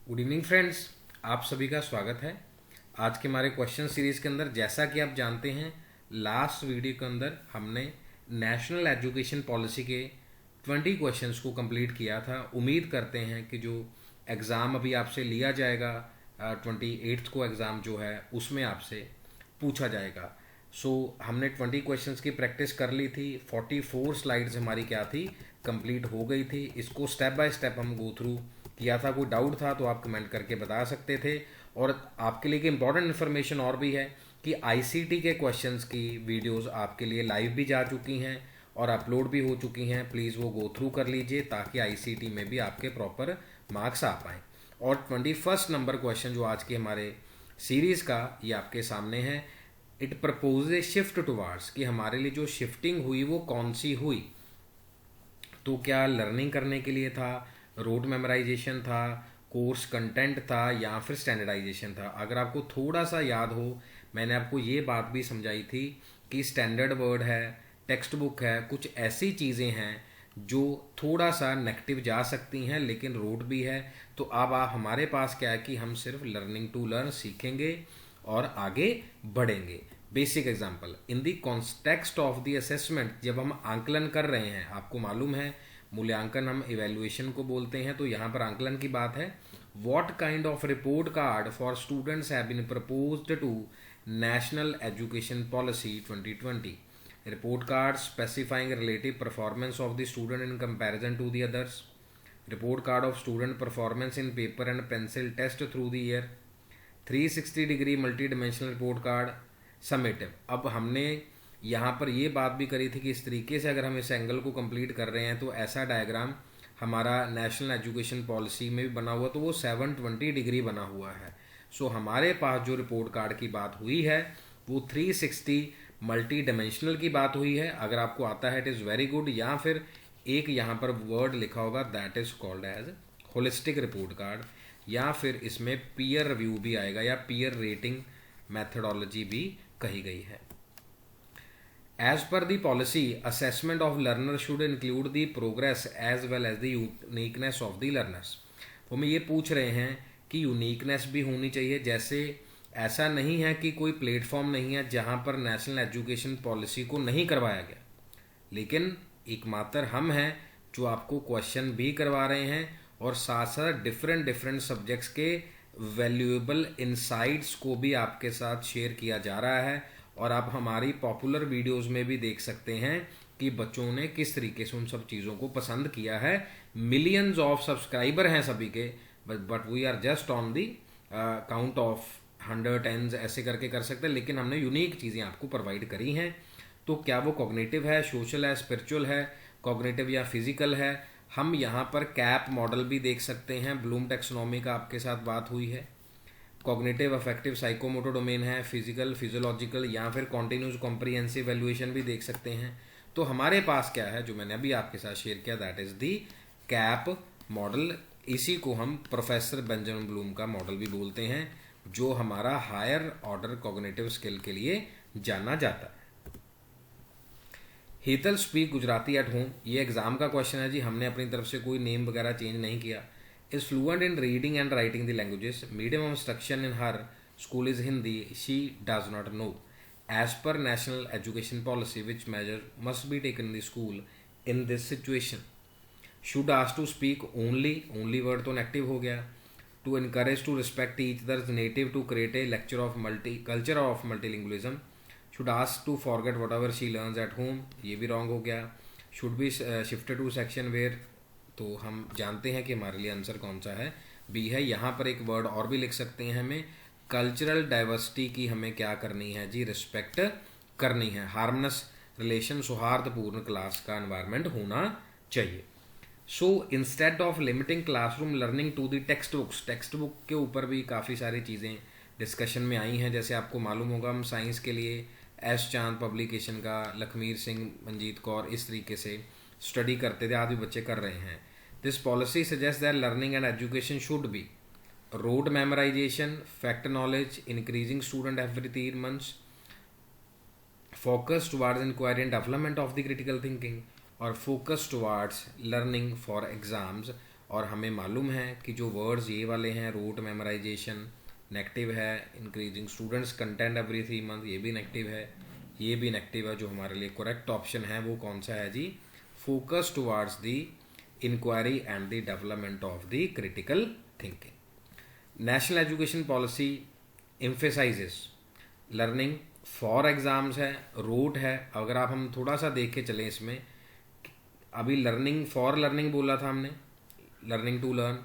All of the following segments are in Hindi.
गुड इवनिंग फ्रेंड्स, आप सभी का स्वागत है। आज के हमारे क्वेश्चन सीरीज के अंदर जैसा कि आप जानते हैं, लास्ट वीडियो के अंदर हमने नेशनल एजुकेशन पॉलिसी के 20 क्वेश्चंस को कंप्लीट किया था। उम्मीद करते हैं कि जो एग्ज़ाम अभी आपसे लिया जाएगा 28th को एग्ज़ाम जो है उसमें आपसे पूछा जाएगा। हमने 20 क्वेश्चंस की प्रैक्टिस कर ली थी। 44 स्लाइड्स हमारी क्या थी, कंप्लीट हो गई थी। इसको स्टेप बाय स्टेप हम गो थ्रू किया था। कोई डाउट था तो आप कमेंट करके बता सकते थे। और आपके लिए एक इम्पॉर्टेंट इन्फॉर्मेशन और भी है कि आईसीटी के क्वेश्चंस की वीडियोस आपके लिए लाइव भी जा चुकी हैं और अपलोड भी हो चुकी हैं। प्लीज़ वो गो थ्रू कर लीजिए ताकि आईसीटी में भी आपके प्रॉपर मार्क्स आ पाएँ। और 21 नंबर क्वेश्चन जो आज के हमारे सीरीज़ का ये आपके सामने है। It propose A shift towards, कि हमारे लिए जो शिफ्टिंग हुई वो कौन सी हुई। तो क्या लर्निंग करने के लिए था, रोड मेमोराइजेशन था, कोर्स कंटेंट था, या फिर स्टैंडर्डाइजेशन था। अगर आपको थोड़ा सा याद हो, मैंने आपको ये बात भी समझाई थी कि स्टैंडर्ड वर्ड है, टेक्स्ट बुक है, कुछ ऐसी चीज़ें हैं जो थोड़ा सा नेगेटिव जा सकती हैं, लेकिन रोड भी है। तो अब आप हमारे पास क्या है कि हम सिर्फ लर्निंग टू लर्न सीखेंगे और आगे बढ़ेंगे। Basic example, in the context of the assessment, जब हम आंकलन कर रहे हैं, आपको मालूम है मूल्यांकन हम इवेल्युएशन को बोलते हैं, तो यहाँ पर आंकलन की बात है। What kind of report card for students have been proposed to national education policy 2020। Report card specifying relative performance of the student in comparison to the others. Report card of student performance in paper and pencil test through the year. 360 degree multi dimensional report card summative. अब हमने यहाँ पर ये बात भी करी थी कि इस तरीके से अगर हम इस एंगल को कंप्लीट कर रहे हैं तो ऐसा डायग्राम हमारा नेशनल एजुकेशन पॉलिसी में भी बना हुआ, तो वो 720 डिग्री बना हुआ है। हमारे पास जो रिपोर्ट कार्ड की बात हुई है वो 360 मल्टी डिमेंशनल की बात हुई है। अगर आपको आता है इट इज़ वेरी गुड, या फिर एक यहाँ पर वर्ड लिखा होगा that is called as holistic report card, या फिर इसमें पीयर रिव्यू भी आएगा या पीयर रेटिंग मैथडोलॉजी भी कही गई है। As per the policy, assessment of learner should include the progress as well as the uniqueness of the learners. वो हमें ये पूछ रहे हैं कि यूनिकनेस भी होनी चाहिए। जैसे ऐसा नहीं है कि कोई प्लेटफॉर्म नहीं है जहाँ पर नेशनल एजुकेशन पॉलिसी को नहीं करवाया गया, लेकिन एकमात्र हम हैं जो आपको क्वेश्चन भी करवा रहे हैं और साथ साथ डिफरेंट डिफरेंट सब्जेक्ट्स के वैल्यूएबल इंसाइट्स को भी आपके साथ शेयर किया जा रहा है। और आप हमारी पॉपुलर वीडियोस में भी देख सकते हैं कि बच्चों ने किस तरीके से उन सब चीज़ों को पसंद किया है। मिलियंस ऑफ सब्सक्राइबर हैं सभी के, but we are just on the count of 100 10 ऐसे करके कर सकते हैं, लेकिन हमने यूनिक चीज़ें आपको प्रोवाइड करी हैं। तो क्या वो कॉग्निटिव है, सोशल है, स्पिरिचुअल है, कॉग्निटिव या फिजिकल है। हम यहाँ पर कैप मॉडल भी देख सकते हैं, ब्लूम टेक्सोनॉमी का आपके साथ बात हुई है। कॉग्निटिव अफेक्टिव साइकोमोटर डोमेन है, फिजिकल फिजियोलॉजिकल, या फिर कॉन्टिन्यूस कॉम्प्रिहेंसिव वैल्यूएशन भी देख सकते हैं। तो हमारे पास क्या है जो मैंने अभी आपके साथ शेयर किया, that is the cap model. इसी को हम प्रोफेसर बेंजामिन ब्लूम का मॉडल भी बोलते हैं, जो हमारा हायर ऑर्डर कॉग्निटिव स्किल के लिए जाना जाता है। हीतल स्पीक गुजराती एट होम, ये एग्जाम का क्वेश्चन है जी। हमने अपनी तरफ से कोई नेम वगैरह चेंज नहीं किया। Is fluent in reading and writing the languages, medium of instruction in her school is Hindi, she does not know. As per national education policy which major must be taken in the school in this situation. Should ask to speak only, only word तो नेगेटिव हो गया। To encourage to respect each others native, to create a lecture of culture of multilingualism. Should ask to forget what ever she learns at home, ये भी रॉन्ग हो गया। Should be shifted to section where, तो हम जानते हैं कि हमारे लिए आंसर कौन सा है, बी है। यहाँ पर एक वर्ड और भी लिख सकते हैं, हमें कल्चरल डाइवर्सिटी की हमें क्या करनी है जी, रिस्पेक्ट करनी है। हार्मोनियस रिलेशन, सौहार्दपूर्ण क्लास का एनवायरनमेंट होना चाहिए। Instead of limiting classroom learning to the text books, text book के ऊपर भी काफ़ी सारी चीज़ें डिस्कशन में आई हैं। जैसे आपको मालूम होगा, हम साइंस के लिए एस चांद पब्लिकेशन का लखमीर सिंह, मंजीत कौर, इस तरीके से स्टडी करते थे, आज भी बच्चे कर रहे हैं। This policy suggest that learning and education should be rote memorisation, fact knowledge, increasing student every 3 months, focus towards inquiry and development of the critical thinking, और focus towards learning for exams और हमें मालूम है कि जो वर्ड्स ये वाले हैं, रूट मेमोराइजेशन नेगेटिव है, increasing students content every 3 month ये भी नेगेटिव है, ये भी नेगेटिव है। जो हमारे लिए करेक्ट ऑप्शन है वो कौन सा है जी? Focus towards the inquiry and the development of the critical thinking. National education policy emphasises learning for exams है, रूट है। अगर आप हम थोड़ा सा देख के चलें इसमें, अभी लर्निंग फॉर लर्निंग बोला था हमने, learning to learn,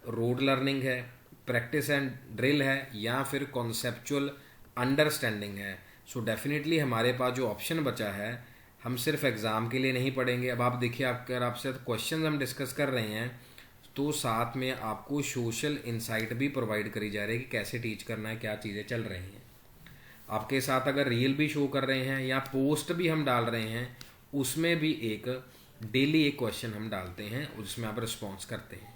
rote learning है, प्रैक्टिस एंड ड्रिल है, या फिर कॉन्सेप्चुअल अंडरस्टैंडिंग है। सो डेफिनेटली हमारे पास जो ऑप्शन बचा है, हम सिर्फ एग्ज़ाम के लिए नहीं पढ़ेंगे। अब आप देखिए, अगर आपसे क्वेश्चन हम डिस्कस कर रहे हैं तो साथ में आपको सोशल इंसाइट भी प्रोवाइड करी जा रही है कि कैसे टीच करना है, क्या चीज़ें चल रही हैं। आपके साथ अगर रील भी शो कर रहे हैं या पोस्ट भी हम डाल रहे हैं, उसमें भी एक डेली एक क्वेश्चन हम डालते हैं, उसमें आप रिस्पॉन्स करते हैं।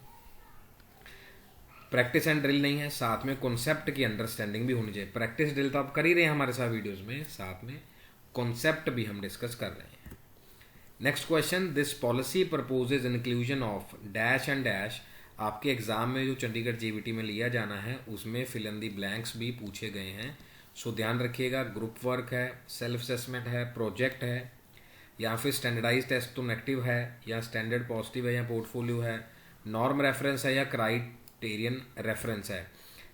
प्रैक्टिस एंड ड्रिल नहीं है, साथ में कॉन्सेप्ट की अंडरस्टैंडिंग भी होनी चाहिए। प्रैक्टिस ड्रिल तो आप कर ही रहे हैं हमारे साथ वीडियोस में, साथ में कॉन्सेप्ट भी हम डिस्कस कर रहे हैं। Next question, this policy proposes inclusion of dash and dash. आपके एग्जाम में जो चंडीगढ़ जेबीटी में लिया जाना है उसमें फिल इन दी ब्लैंक्स भी पूछे गए हैं। सो ध्यान रखिएगा, ग्रुप वर्क है, सेल्फ असेसमेंट है, प्रोजेक्ट है, या फिर स्टैंडर्डाइज टेस्ट तो नेगेटिव है, या स्टैंडर्ड पॉजिटिव है, या पोर्टफोलियो है, नॉर्म रेफरेंस है, या क्राइटेरियन रेफरेंस है।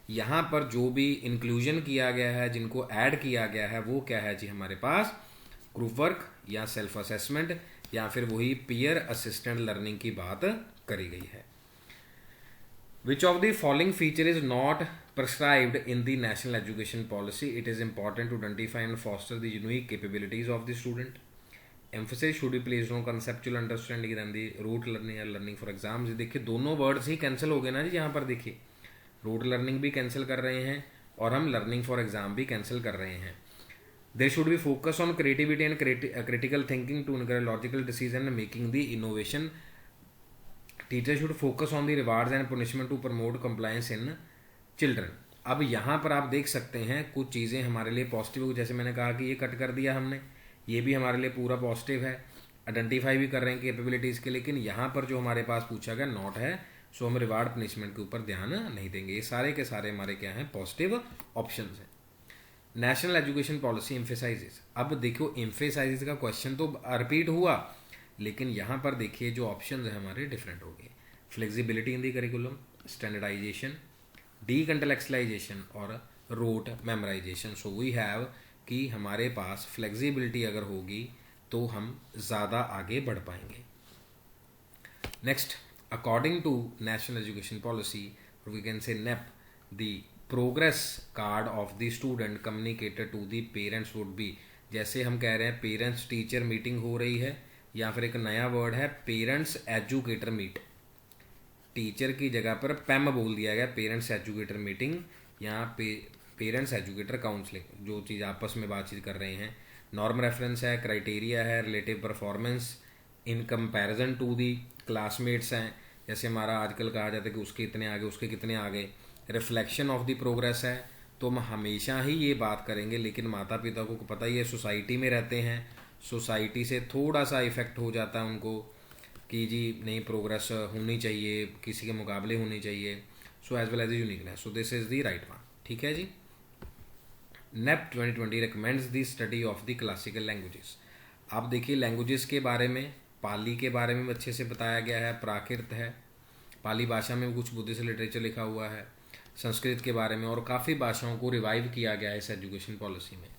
यहाँ पर जो भी इंक्लूजन किया गया है, जिनको ऐड किया गया है, वो क्या है जी? हमारे पास ग्रुप वर्क या सेल्फ असेसमेंट या फिर वही पीयर असिस्टेंट लर्निंग की बात करी गई है। Which of the following feature is not prescribed in the national education policy? It is important to identify and foster the unique capabilities of the student. Emphasis should be placed on conceptual understanding than the rote learning or learning for exams. देखिए दोनों वर्ड्स ही कैंसिल हो गए ना जी। यहाँ पर देखिए, rote learning भी कैंसिल कर रहे हैं और हम learning for exam भी कैंसिल कर रहे हैं। There should be focus on creativity and critical thinking to encourage logical decision making the innovation. Teacher should focus on the rewards and punishment to promote compliance in children. अब यहाँ पर आप देख सकते हैं कुछ चीज़ें हमारे लिए पॉजिटिव, जैसे मैंने कहा कि ये कट कर दिया हमने, ये भी हमारे लिए पूरा पॉजिटिव है, आइडेंटिफाई भी कर रहे हैं कैपेबिलिटीज़ के। लेकिन यहाँ पर जो हमारे पास पूछा गया नॉट है, सो हम रिवार्ड पनिशमेंट के ऊपर ध्यान नहीं देंगे। ये सारे के सारे हमारे क्या हैं? पॉजिटिव ऑप्शन हैं। National education policy emphasises. अब देखो एम्फेसाइजेस का क्वेश्चन तो रिपीट हुआ, लेकिन यहाँ पर देखिए जो ऑप्शन है हमारे डिफरेंट हो गए। Flexibility in the curriculum, standardisation, decontextualisation और rote memorisation. So we have कि हमारे पास फ्लेक्सिबिलिटी अगर होगी तो हम ज़्यादा आगे बढ़ पाएंगे। Next, according to national education policy we can say NEP the progress card of the student communicated to the parents would be. जैसे हम कह रहे हैं पेरेंट्स टीचर मीटिंग हो रही है, या फिर एक नया वर्ड है पेरेंट्स एजुकेटर मीट। टीचर की जगह पर पैम बोल दिया गया, पेरेंट्स एजुकेटर मीटिंग या पेरेंट्स एजुकेटर काउंसलिंग, जो चीज़ आपस में बातचीत कर रहे हैं। नॉर्म रेफरेंस है, क्राइटेरिया है, relative performance in comparison to the classmates हैं। जैसे हमारा आजकल कहा जाता है कि उसके इतने आगे, उसके कितने आगे। रिफ्लेक्शन ऑफ द प्रोग्रेस है, तो हम हमेशा ही ये बात करेंगे, लेकिन माता पिता को पता ही है सोसाइटी में रहते हैं, सोसाइटी से थोड़ा सा इफेक्ट हो जाता है उनको कि जी नहीं प्रोग्रेस होनी चाहिए, किसी के मुकाबले होनी चाहिए। So as well as uniqueness, so this is the right one. ठीक है जी। NEP 2020 recommends the study of the classical languages. आप देखिए लैंग्वेजेस के बारे में, पाली के बारे में अच्छे से बताया गया है, प्राकृत है, पाली भाषा में कुछ बुद्धिस्ट लिटरेचर लिखा हुआ है, संस्कृत के बारे में, और काफ़ी भाषाओं को रिवाइव किया गया है इस एजुकेशन पॉलिसी में।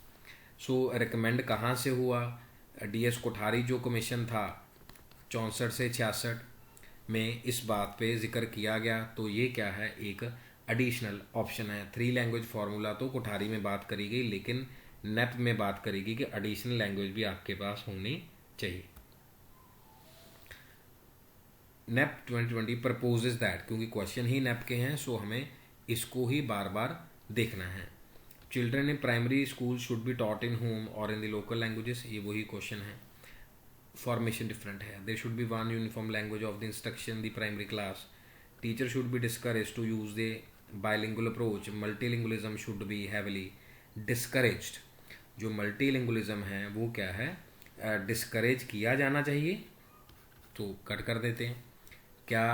सो रिकमेंड कहाँ से हुआ? डीएस कोठारी जो कमीशन था 64 से 66 में इस बात पे जिक्र किया गया। तो ये क्या है? एक एडिशनल ऑप्शन है। 3 लैंग्वेज फार्मूला तो कोठारी में बात करी गई, लेकिन नेप में बात करेगी कि एडिशनल लैंग्वेज भी आपके पास होनी चाहिए। नेप 2020 प्रपोजेज दैट, क्योंकि क्वेश्चन ही नेप के हैं, सो हमें इसको ही बार बार देखना है। Children in primary school should be taught in home और इन द लोकल लैंग्वेजेस, ये वही क्वेश्चन है। फॉर्मेशन डिफरेंट है। There should be one uniform language of the instruction the primary class. Teacher should be discourage to use the bilingual approach. Multilingualism should be heavily discouraged. जो मल्टीलिंगुअलिज्म है वो क्या है? डिस्करेज किया जाना चाहिए, तो कट कर देते हैं। क्या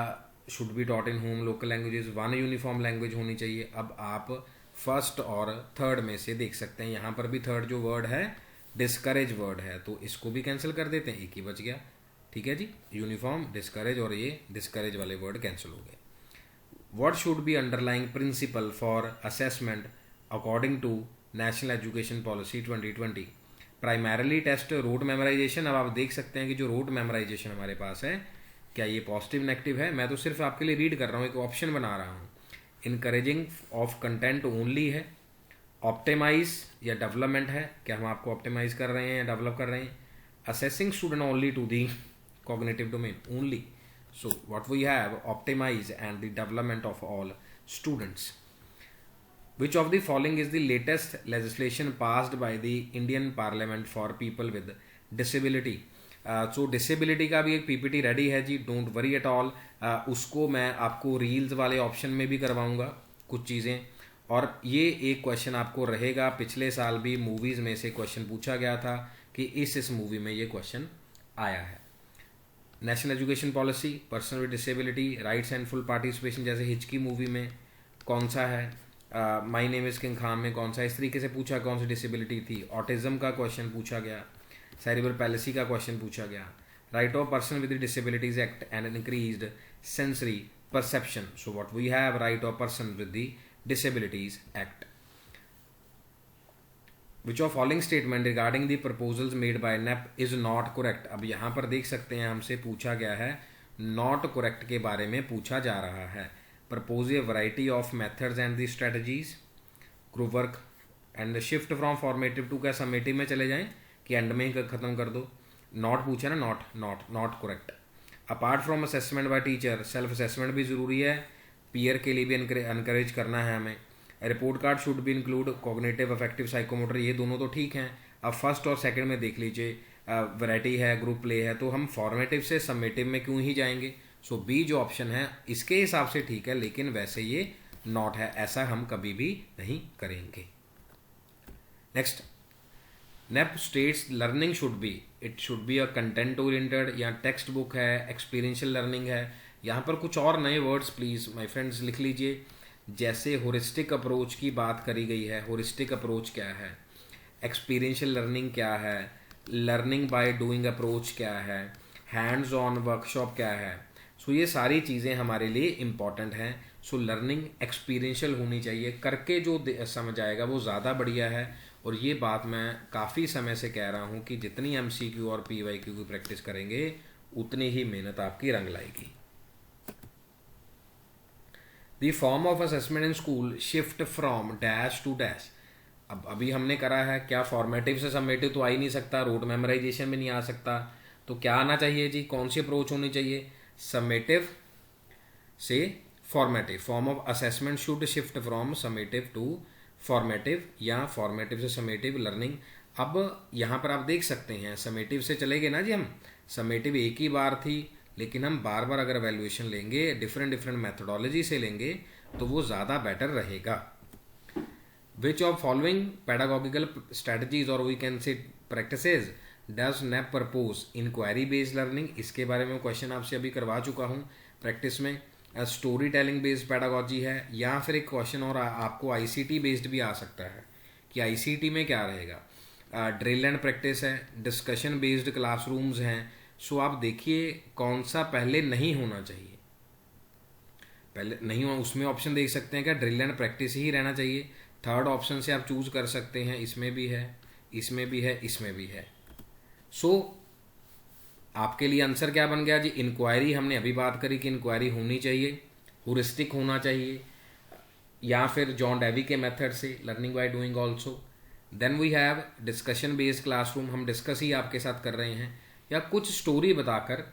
should be taught in home local languages, one uniform language होनी चाहिए। अब आप फर्स्ट और थर्ड में से देख सकते हैं, यहाँ पर भी थर्ड जो वर्ड है डिस्करेज वर्ड है, तो इसको भी कैंसिल कर देते हैं, एक ही बच गया। ठीक है जी, यूनिफॉर्म, डिस्करेज और ये डिस्करेज वाले वर्ड कैंसिल हो गए। What should be underlying principle for assessment according to national education policy 2020? Primarily test rote memorisation. अब आप देख सकते हैं कि जो रोट मेमोराइजेशन हमारे पास है, क्या ये पॉजिटिव नेगेटिव है? मैं तो सिर्फ आपके लिए रीड कर रहा हूँ, एक ऑप्शन बना रहा हूँ। इनकरेजिंग ऑफ कंटेंट ओनली है, ऑप्टिमाइज या डेवलपमेंट है, क्या हम आपको ऑप्टिमाइज कर रहे हैं या डेवलप कर रहे हैं? Assessing student only to the cognitive domain only. So what we have, optimize and the development of all students. Which of the following is the latest legislation passed by the Indian Parliament for people with disability? So disability का भी एक PPT रेडी है जी, डोंट वरी एट ऑल। उसको मैं आपको रील्स वाले ऑप्शन में भी करवाऊंगा कुछ चीज़ें। और ये एक क्वेश्चन आपको रहेगा, पिछले साल भी मूवीज़ में से क्वेश्चन पूछा गया था कि इस मूवी में ये क्वेश्चन आया है। National education policy, person with disability, rights and full participation जैसे हिचकी मूवी में कौन सा है, my name is king Khan में कौन सा, इस तरीके से पूछा कौन सी डिसेबिलिटी थी। ऑटिज्म का क्वेश्चन पूछा गया, सेरिब्रल पैलेसी का क्वेश्चन पूछा गया, right of person with disabilities act and increased sensory perception. So what we have, right of person with the disabilities act. Which of following statement regarding the proposals made by NEP is not correct? अब यहाँ पर देख सकते हैं हमसे पूछा गया है, नॉट करेक्ट के बारे में पूछा जा रहा है। Propose a variety of methods and the strategies, group work and shift from formative to, क्या समेटिव में चले जाएं कि एंड में ही खत्म कर दो? नॉट पूछा ना, not correct. Apart from assessment bye teacher, self assessment भी जरूरी है, पीयर के लिए भी इनकरेज करना है हमें। Report card should be include cognitive affective psychomotor, ये दोनों तो ठीक हैं। अब फर्स्ट और सेकंड में देख लीजिए, वैरायटी है, ग्रुप प्ले है, तो हम फॉर्मेटिव से समेटिव में क्यों ही जाएंगे? सो बी जो ऑप्शन है इसके हिसाब से ठीक है, लेकिन वैसे ये नॉट है, ऐसा हम कभी भी नहीं करेंगे। Next, NEP states learning should be, it should be a content oriented या टेक्स्ट बुक है, एक्सपीरियंशियल लर्निंग है। यहाँ पर कुछ और नए वर्ड्स प्लीज़ माय फ्रेंड्स लिख लीजिए। जैसे होरिस्टिक अप्रोच की बात करी गई है, होरिस्टिक अप्रोच क्या है, एक्सपीरियंशियल लर्निंग क्या है, लर्निंग बाय डूइंग अप्रोच क्या है, हैंड्स ऑन वर्कशॉप क्या है। सो ये सारी चीज़ें हमारे लिए इम्पॉर्टेंट हैं। सो लर्निंग एक्सपीरियंशियल होनी चाहिए, करके जो समझ आएगा वो ज़्यादा बढ़िया है। और ये बात मैं काफ़ी समय से कह रहा हूँ कि जितनी MCQ और PYQ की प्रैक्टिस करेंगे उतनी ही मेहनत आपकी रंग लाएगी। The form of assessment in school shift from dash to dash. अब अभी हमने करा है, क्या फॉर्मेटिव से समेटिव तो आ ही नहीं सकता, रोट मेमोराइजेशन में नहीं आ सकता, तो क्या आना चाहिए जी, कौन सी अप्रोच होनी चाहिए? समेटिव से formative. Form of assessment should shift from summative to formative या फॉर्मेटिव से समेटिव लर्निंग। अब यहाँ पर आप देख सकते हैं समेटिव से चले गए ना जी, हम समेटिव एक ही बार थी, लेकिन हम बार बार अगर वैल्यूएशन लेंगे, डिफरेंट मेथोडोलॉजी से लेंगे, तो वो ज़्यादा बेटर रहेगा। Which of following pedagogical strategies और we can say practices does NEP propose? Inquiry based learning, इसके बारे में क्वेश्चन आपसे अभी करवा चुका हूँ प्रैक्टिस में। स्टोरी टेलिंग बेस्ड पेडागोजी है, या फिर एक क्वेश्चन और आपको ICT बेस्ड भी आ सकता है कि ICT में क्या रहेगा। ड्रिल एंड प्रैक्टिस है, डिस्कशन बेस्ड क्लासरूम्स हैं। सो आप देखिए कौन सा पहले नहीं होना चाहिए, पहले नहीं हो उसमें ऑप्शन देख सकते हैं, क्या ड्रिल एंड प्रैक्टिस ही रहना चाहिए? थर्ड ऑप्शन से आप चूज कर सकते हैं, इसमें भी है, इसमें भी है, इसमें भी है। सो आपके लिए आंसर क्या बन गया जी? इंक्वायरी हमने अभी बात करी कि इंक्वायरी होनी चाहिए, हुरिस्टिक होना चाहिए, या फिर जॉन डेवी के मेथड से learning by doing also. Then we have discussion based classroom, हम डिस्कस ही आपके साथ कर रहे हैं, या कुछ स्टोरी बताकर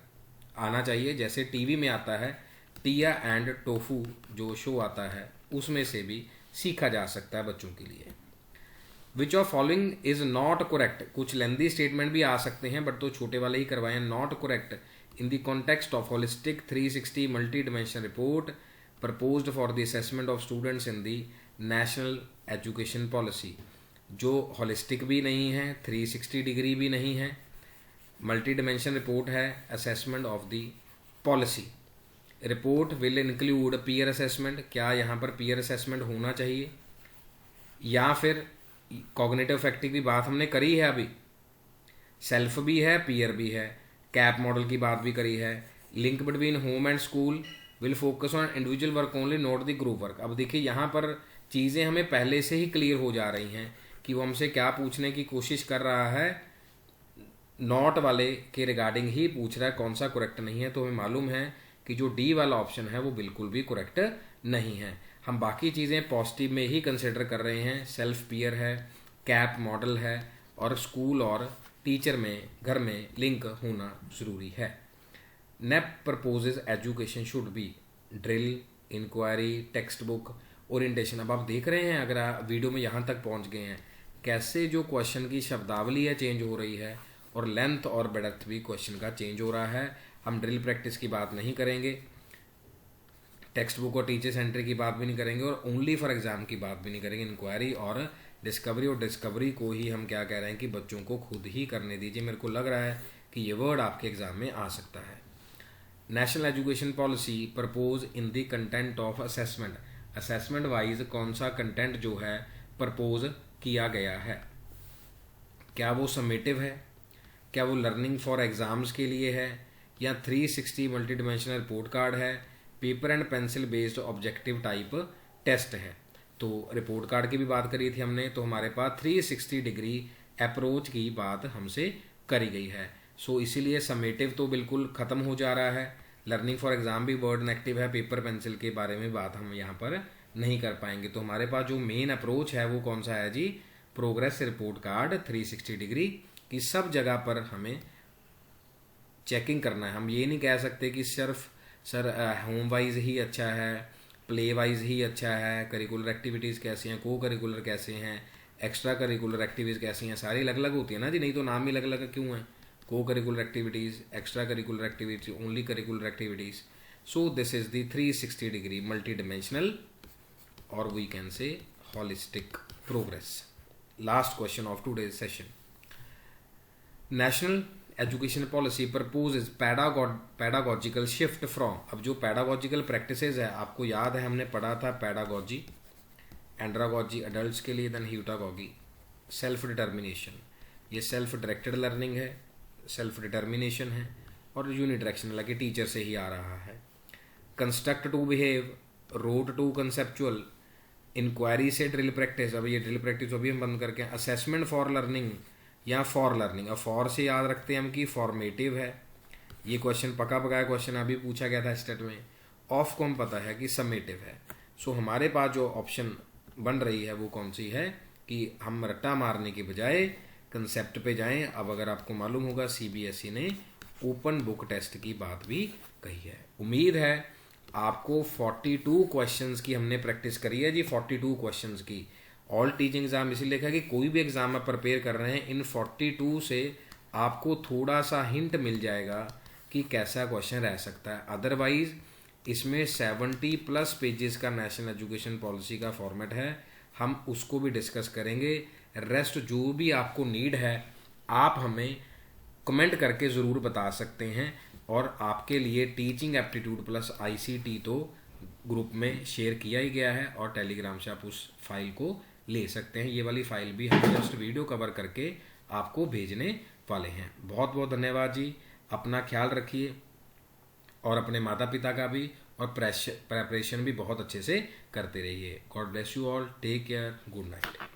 आना चाहिए, जैसे टीवी में आता है टिया एंड टोफू जो शो आता है, उसमें से भी सीखा जा सकता है बच्चों के लिए। विच of following is not correct? कुछ लेंदी स्टेटमेंट भी आ सकते हैं, बट तो छोटे वाले ही करवाएं। Not correct in the context of holistic 360 multi dimensional report proposed for the assessment of students in the national education policy. जो होलिस्टिक भी नहीं है, 360 डिग्री भी नहीं है, मल्टी डिमेंशन रिपोर्ट है, assessment of the policy. Report will include peer assessment, क्या यहाँ पर पीयर असेसमेंट होना चाहिए, या फिर कॉग्निटिव फैक्टिक की बात हमने करी है अभी, सेल्फ भी है पीयर भी है, कैप मॉडल की बात भी करी है, link between home and school will focus on individual work only not the group work. अब देखिए यहाँ पर चीज़ें हमें पहले से ही क्लियर हो जा रही हैं कि वो हमसे क्या पूछने की कोशिश कर रहा है, नॉट वाले के रिगार्डिंग ही पूछ रहा है, कौन सा करेक्ट नहीं है। तो हमें मालूम है कि जो डी वाला ऑप्शन है वो बिल्कुल भी करेक्ट नहीं है। हम बाकी चीज़ें पॉजिटिव में ही कंसिडर कर रहे हैं, सेल्फ पीयर है, कैप मॉडल है, और स्कूल और टीचर में घर में लिंक होना ज़रूरी है। NEP proposes education should be drill, inquiry, text book, orientation. अब आप देख रहे हैं, अगर आप वीडियो में यहाँ तक पहुँच गए हैं, कैसे जो क्वेश्चन की शब्दावली है चेंज हो रही है, और लेंथ और ब्रेड्थ भी क्वेश्चन का चेंज हो रहा है। हम ड्रिल प्रैक्टिस की बात नहीं करेंगे, टेक्स्ट बुक और टीचर सेंटर की बात भी नहीं करेंगे, और ओनली फॉर एग्जाम की बात भी नहीं करेंगे। इंक्वायरी और डिस्कवरी को ही हम क्या कह रहे हैं कि बच्चों को खुद ही करने दीजिए। मेरे को लग रहा है कि ये वर्ड आपके एग्जाम में आ सकता है। National education policy propose in the content of assessment, assessment wise कौन सा कंटेंट जो है प्रपोज किया गया है, क्या वो समेटिव है, क्या वो लर्निंग फॉर एग्जाम्स के लिए है, या 360 मल्टी डिमेंशनल रिपोर्ट कार्ड है, paper and pencil based objective type test है। तो रिपोर्ट कार्ड की भी बात करी थी हमने, तो हमारे पास 360 डिग्री अप्रोच की बात हमसे करी गई है। सो इसीलिए समेटिव तो बिल्कुल ख़त्म हो जा रहा है, लर्निंग फॉर एग्जाम भी वर्ड नेगेटिव है, पेपर पेंसिल के बारे में बात हम यहाँ पर नहीं कर पाएंगे। तो हमारे पास जो मेन अप्रोच है वो कौन सा है जी, प्रोग्रेस रिपोर्ट कार्ड 360 डिग्री की सब जगह पर हमें चेकिंग करना है। हम ये नहीं कह सकते कि सिर्फ सर होम वाइज ही अच्छा है, प्ले वाइज ही अच्छा है, करिकुलर एक्टिविटीज़ कैसी हैं, को करिकुलर कैसे हैं, एक्स्ट्रा करिकुलर एक्टिविटीज़ कैसी हैं, सारी अलग अलग होती है ना जी, नहीं तो नाम ही अलग अलग क्यों है, cocurricular activities, extra curricular activities, only curricular activities. So this is the 360 degree multi dimensional और we can say holistic progress. Last question of today's session, national education policy proposes pedagogical shift from. अब जो पैडागोजिकल प्रैक्टिसेस है, आपको याद है हमने पढ़ा था पैडागोजी, एंड्रागोजी अडल्ट्स के लिए, देन ह्यूटागोगी सेल्फ डिटर्मिनेशन। ये सेल्फ डायरेक्टेड लर्निंग है, सेल्फ डिटर्मिनेशन है, और यूनिडायरेक्शनल कि टीचर से ही आ रहा है। Construct to behave, rote to conceptual, inquiry से ड्रिल प्रैक्टिस। अब ये ड्रिल प्रैक्टिस अभी हम बंद करके, असेसमेंट फॉर लर्निंग या फॉर लर्निंग। अब फॉर से याद रखते हैं हम कि फॉर्मेटिव है, ये क्वेश्चन पका पकाया क्वेश्चन अभी पूछा गया था स्टेट में। ऑफ को हम पता है कि समेटिव है। सो हमारे पास जो ऑप्शन बन रही है वो कौन सी है कि हम रट्टा मारने की बजाय कंसेप्ट पे जाएं। अब अगर आपको मालूम होगा सीबीएसई ने ओपन बुक टेस्ट की बात भी कही है। उम्मीद है आपको 42 क्वेश्चंस की हमने प्रैक्टिस करी है जी, 42 क्वेश्चंस की। ऑल टीचिंग एग्जाम इसीलिए लिखा कि कोई भी एग्जाम आप प्रिपेयर कर रहे हैं, इन 42 से आपको थोड़ा सा हिंट मिल जाएगा कि कैसा क्वेश्चन रह सकता है। अदरवाइज इसमें 70+ पेजेस का नेशनल एजुकेशन पॉलिसी का फॉर्मेट है, हम उसको भी डिस्कस करेंगे। रेस्ट जो भी आपको नीड है आप हमें कमेंट करके ज़रूर बता सकते हैं, और आपके लिए टीचिंग एप्टीट्यूड प्लस ICT तो ग्रुप में शेयर किया ही गया है, और टेलीग्राम से आप उस फाइल को ले सकते हैं। ये वाली फाइल भी हम जस्ट वीडियो कवर करके आपको भेजने वाले हैं। बहुत बहुत धन्यवाद जी, अपना ख्याल रखिए और अपने माता पिता का भी, और प्रेपरेशन भी बहुत अच्छे से करते रहिए। God bless you all, take care, good night.